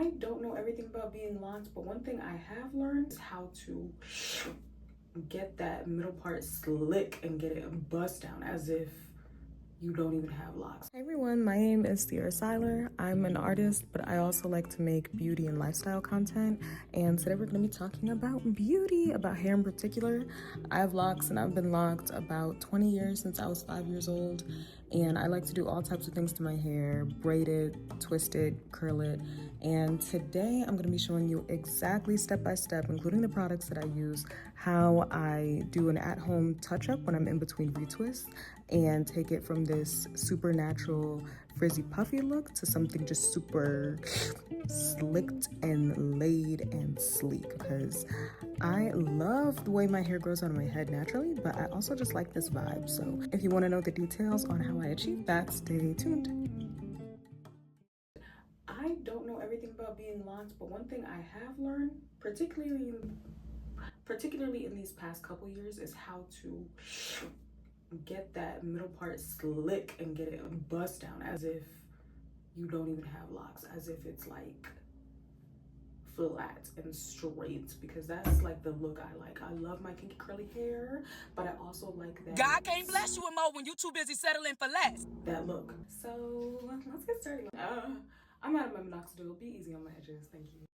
I don't know everything about being locked, but one thing I have learned is how to get that middle part slick and get it bust down as if you don't even have locks. Hey everyone, my name is Sierra Siler. I'm an artist, but I also like to make beauty and lifestyle content. And today we're going to be talking about beauty, about hair in particular. I have locks and I've been locked about 20 years since I was 5 years old. And I like to do all types of things to my hair, braid it, twist it, curl it. And today I'm going to be showing you exactly step by step, including the products that I use, how I do an at-home touch-up when I'm in between retwists and take it from this super natural frizzy puffy look to something just super slicked and laid and sleek, because I love the way my hair grows out of my head naturally, but I also just like this vibe. So if you want to know the details on how I achieve that, stay tuned. I don't know everything about being locked, but one thing I have learned, particularly in these past couple years, is how to get that middle part slick and get it bust down as if you don't even have locks, as if it's like flat and straight, because that's like the look I like. I love my kinky curly hair, but I also like that God can't bless you with more when you too busy settling for less. That look. So let's get started. I'm out of my minoxidil. Be easy on my edges, thank you.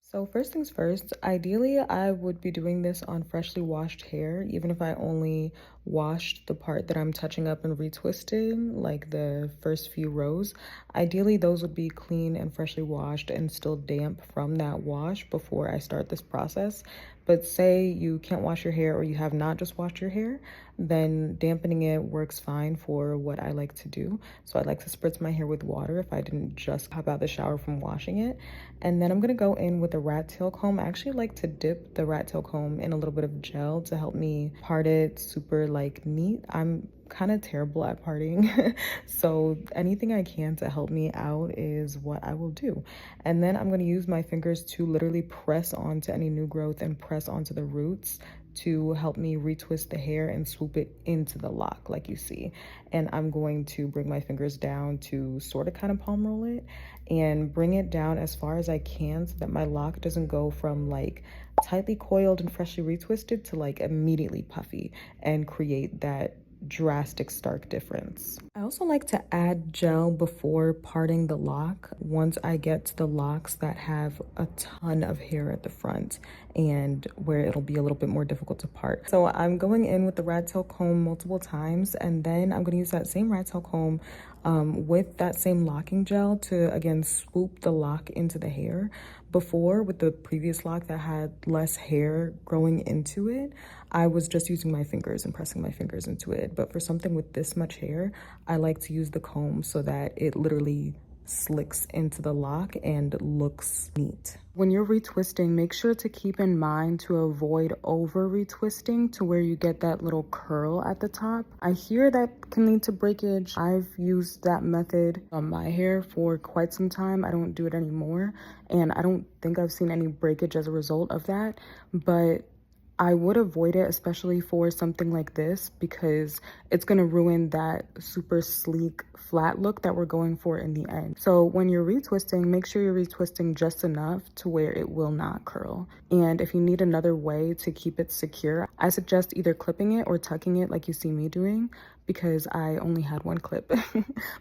So first things first, ideally I would be doing this on freshly washed hair, even if I only washed the part that I'm touching up and retwisting, like the first few rows. Ideally those would be clean and freshly washed and still damp from that wash before I start this process. But say you can't wash your hair or you have not just washed your hair, then dampening it works fine for what I like to do. So I like to spritz my hair with water if I didn't just hop out the shower from washing it. And then I'm gonna go in with a rat tail comb. I actually like to dip the rat tail comb in a little bit of gel to help me part it super like neat. I'm kind of terrible at parting, so anything I can to help me out is what I will do. And then I'm going to use my fingers to literally press onto any new growth and press onto the roots to help me retwist the hair and swoop it into the lock like you see. And I'm going to bring my fingers down to sort of kind of palm roll it and bring it down as far as I can so that my lock doesn't go from like tightly coiled and freshly retwisted to like immediately puffy and create that drastic stark difference. I also like to add gel before parting the lock once I get to the locks that have a ton of hair at the front and where it'll be a little bit more difficult to part. So I'm going in with the rat tail comb multiple times, and then I'm going to use that same rat tail comb with that same locking gel to again swoop the lock into the hair. Before, with the previous lock that had less hair growing into it, I was just using my fingers and pressing my fingers into it. But for something with this much hair, I like to use the comb so that it literally slicks into the lock and looks neat. When you're retwisting, make sure to keep in mind to avoid over retwisting to where you get that little curl at the top. I hear that can lead to breakage. I've used that method on my hair for quite some time. I don't do it anymore, and I don't think I've seen any breakage as a result of that, but I would avoid it, especially for something like this, because it's gonna ruin that super sleek flat look that we're going for in the end. So when you're retwisting, make sure you're retwisting just enough to where it will not curl. And if you need another way to keep it secure, I suggest either clipping it or tucking it like you see me doing, because I only had one clip.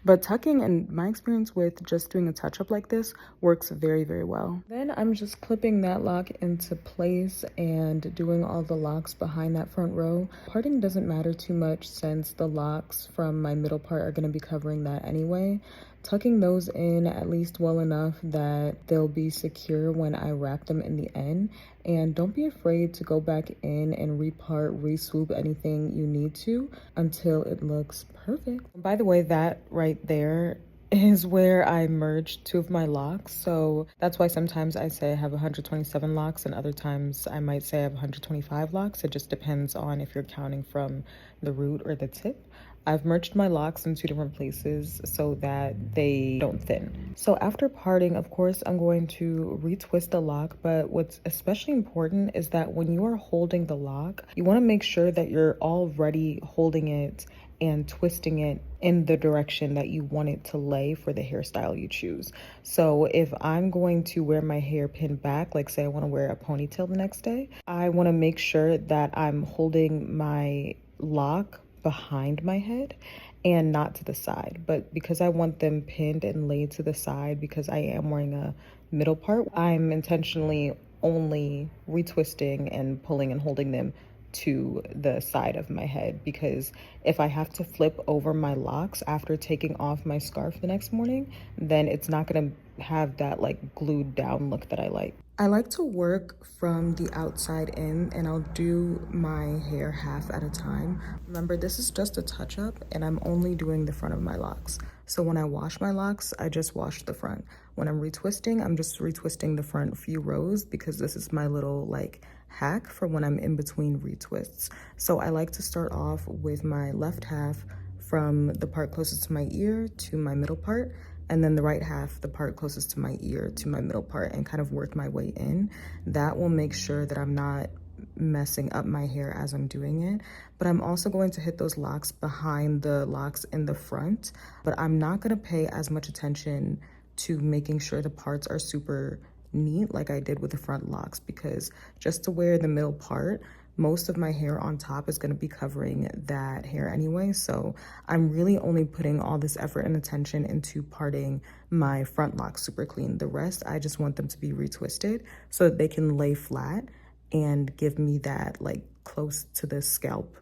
But tucking, in my experience with just doing a touch-up like this, works very, very well. Then I'm just clipping that lock into place and doing all the locks behind that front row. Parting doesn't matter too much since the locks from my middle part are going to be covering that anyway. Tucking those in at least well enough that they'll be secure when I wrap them in the end. And don't be afraid to go back in and repart, re-swoop anything you need to until it looks perfect. By the way, that right there is where I merged two of my locks. So that's why sometimes I say I have 127 locks and other times I might say I have 125 locks. It just depends on if you're counting from the root or the tip. I've merged my locks in two different places so that they don't thin. So after parting, of course, I'm going to retwist the lock, but what's especially important is that when you are holding the lock, you want to make sure that you're already holding it and twisting it in the direction that you want it to lay for the hairstyle you choose. So if I'm going to wear my hair pinned back, like say I want to wear a ponytail the next day, I want to make sure that I'm holding my lock behind my head and not to the side. But because I want them pinned and laid to the side, because I am wearing a middle part, I'm intentionally only retwisting and pulling and holding them to the side of my head, because if I have to flip over my locks after taking off my scarf the next morning, then it's not gonna have that like glued down look that I like. I like to work from the outside in, and I'll do my hair half at a time. Remember, this is just a touch up and I'm only doing the front of my locks. So when I wash my locks, I just wash the front. When I'm retwisting, I'm just retwisting the front few rows, because this is my little like hack for when I'm in between retwists. So I like to start off with my left half from the part closest to my ear to my middle part, and then the right half, the part closest to my ear to my middle part, and kind of work my way in. That will make sure that I'm not messing up my hair as I'm doing it. But I'm also going to hit those locks behind the locks in the front, but I'm not gonna pay as much attention to making sure the parts are super neat like I did with the front locks, because just to wear the middle part, most of my hair on top is going to be covering that hair anyway. So I'm really only putting all this effort and attention into parting my front locks super clean. The rest, I just want them to be retwisted so that they can lay flat and give me that like close to the scalp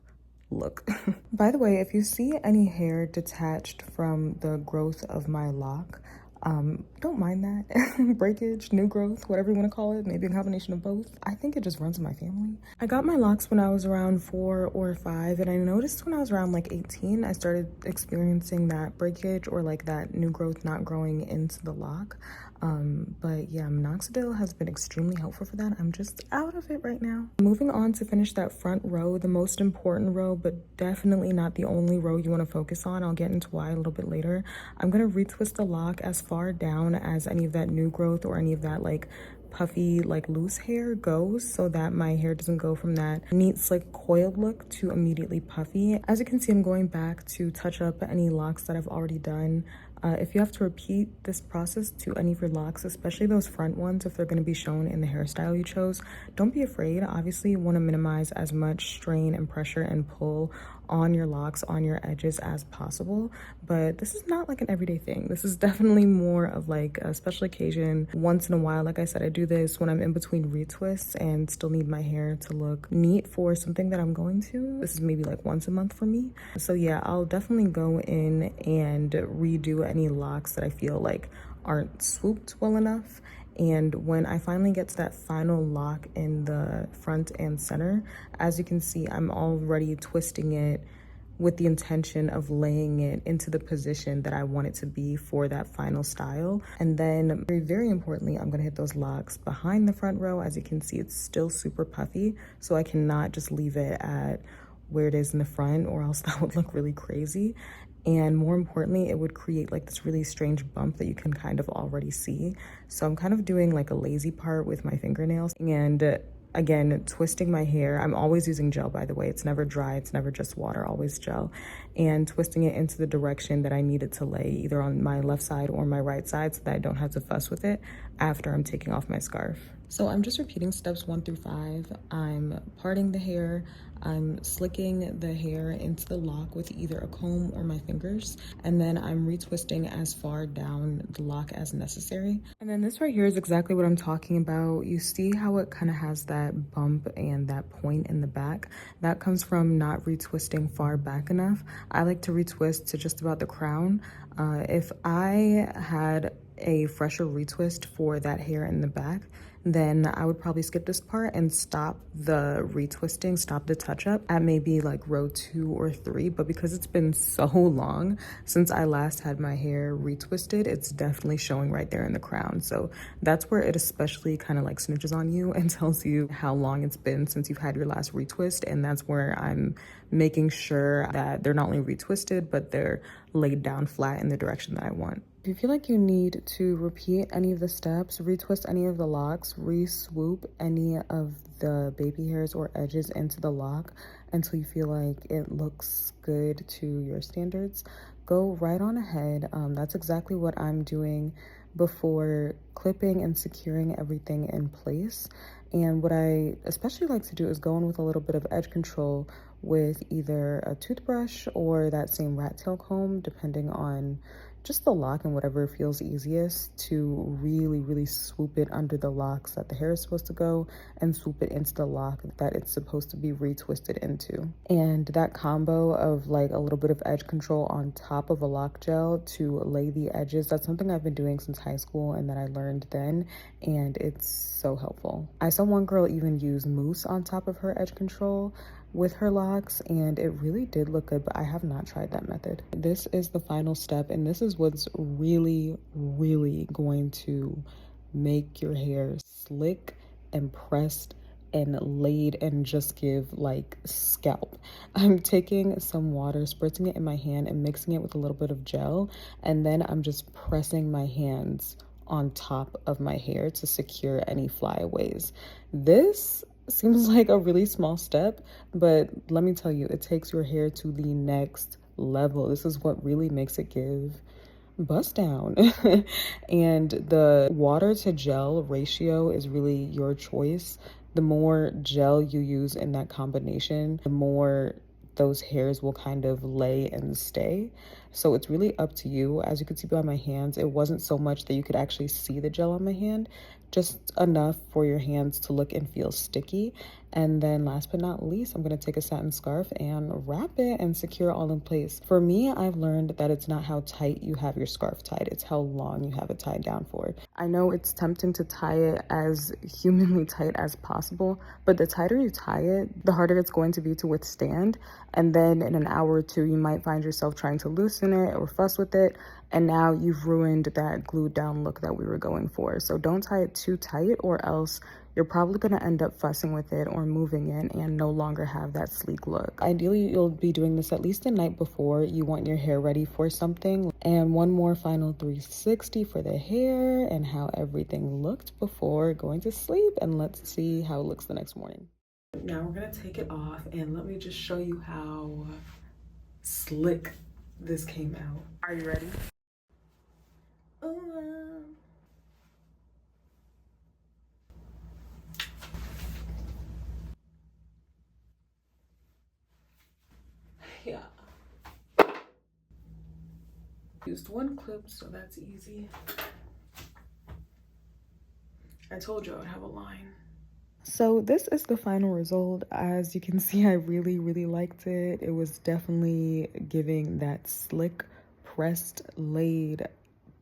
look. By the way, if you see any hair detached from the growth of my lock, don't mind that. Breakage, new growth, whatever you want to call it, maybe a combination of both. I think it just runs in my family. I got my locks when I was around 4 or 5, and I noticed when I was around like 18, I started experiencing that breakage or like that new growth not growing into the lock. But yeah, Minoxidil has been extremely helpful for that. I'm just out of it right now. Moving on to finish that front row, the most important row, but definitely not the only row you want to focus on. I'll get into why a little bit later. I'm going to retwist the lock as far down as any of that new growth or any of that like puffy like loose hair goes, so that my hair doesn't go from that neat slick coiled look to immediately puffy. As you can see, I'm going back to touch up any locks that I've already done. If you have to repeat this process to any of your locks, especially those front ones, if they're going to be shown in the hairstyle you chose, don't be afraid. Obviously, you want to minimize as much strain and pressure and pull on your locks, on your edges as possible. But this is not like an everyday thing. This is definitely more of like a special occasion. Once in a while, like I said, I do this when I'm in between retwists and still need my hair to look neat for something that I'm going to. This is maybe like once a month for me. So yeah, I'll definitely go in and redo any locks that I feel like aren't swooped well enough. And when I finally get to that final lock in the front and center, as you can see, I'm already twisting it with the intention of laying it into the position that I want it to be for that final style. And then very, very importantly, I'm gonna hit those locks behind the front row. As you can see, it's still super puffy, so I cannot just leave it at where it is in the front, or else that would look really crazy. And more importantly, it would create like this really strange bump that you can kind of already see. So I'm kind of doing like a lazy part with my fingernails, and again, twisting my hair. I'm always using gel, by the way. It's never dry, it's never just water, always gel. And twisting it into the direction that I need it to lay, either on my left side or my right side, so that I don't have to fuss with it after I'm taking off my scarf. So I'm just repeating steps 1 through 5. I'm parting the hair, I'm slicking the hair into the lock with either a comb or my fingers, and then I'm retwisting as far down the lock as necessary. And then this right here is exactly what I'm talking about. You see how it kind of has that bump and that point in the back? That comes from not retwisting far back enough. I like to retwist to just about the crown. If I had a fresher retwist for that hair in the back, then I would probably skip this part and stop the retwisting, stop the touch up at maybe like row 2 or 3. But because it's been so long since I last had my hair retwisted, it's definitely showing right there in the crown. So that's where it especially kind of like snitches on you and tells you how long it's been since you've had your last retwist. And that's where I'm making sure that they're not only retwisted, but they're laid down flat in the direction that I want. If you feel like you need to repeat any of the steps, retwist any of the locks, re-swoop any of the baby hairs or edges into the lock until you feel like it looks good to your standards, go right on ahead. That's exactly what I'm doing before clipping and securing everything in place. And what I especially like to do is go in with a little bit of edge control with either a toothbrush or that same rat tail comb, depending on just the lock and whatever feels easiest, to really swoop it under the locks that the hair is supposed to go and swoop it into the lock that it's supposed to be retwisted into. And that combo of like a little bit of edge control on top of a lock gel to lay the edges, that's something I've been doing since high school and that I learned then, and it's so helpful. I saw one girl even use mousse on top of her edge control with her locks, and it really did look good, but I have not tried that method. This is the final step, and this is what's really going to make your hair slick and pressed and laid and just give like scalp. I'm taking some water, spritzing it in my hand and mixing it with a little bit of gel, and then I'm just pressing my hands on top of my hair to secure any flyaways. This seems like a really small step, but let me tell you, it takes your hair to the next level. This is what really makes it give bust down. And the water to gel ratio is really your choice. The more gel you use in that combination, the more those hairs will kind of lay and stay. So it's really up to you. As you can see by my hands, it wasn't so much that you could actually see the gel on my hand, just enough for your hands to look and feel sticky. And then last but not least, I'm gonna take a satin scarf and wrap it and secure it all in place. For me, I've learned that it's not how tight you have your scarf tied, it's how long you have it tied down for. I know it's tempting to tie it as humanly tight as possible, but the tighter you tie it, the harder it's going to be to withstand. And then in an hour or two, you might find yourself trying to loosen it or fuss with it, and now you've ruined that glued down look that we were going for. So don't tie it too tight, or else you're probably going to end up fussing with it or moving it and no longer have that sleek look. Ideally, you'll be doing this at least the night before you want your hair ready for something. And one more final 360 for the hair and how everything looked before going to sleep. And let's see how it looks the next morning. Now we're gonna take it off, and let me just show you how slick this came out. Are you ready? Yeah. Used one clip, so that's easy. I told you I would have a line. So this is the final result. As you can see, I really liked it. It was definitely giving that slick, pressed, laid,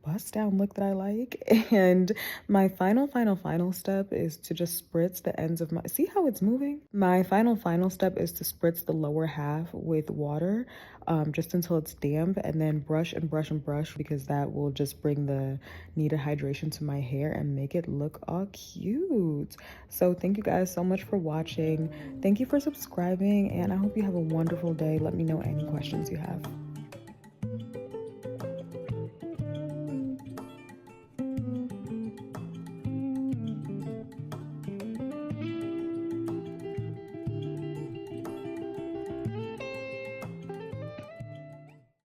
bust down look that I like. And my final step is to just spritz the ends of my, see how it's moving? My final step is to spritz the lower half with water, just until it's damp, and then brush and brush, because that will just bring the needed hydration to my hair and make it look all cute. So thank you guys so much for watching. Thank you for subscribing, and I hope you have a wonderful day. Let me know any questions you have.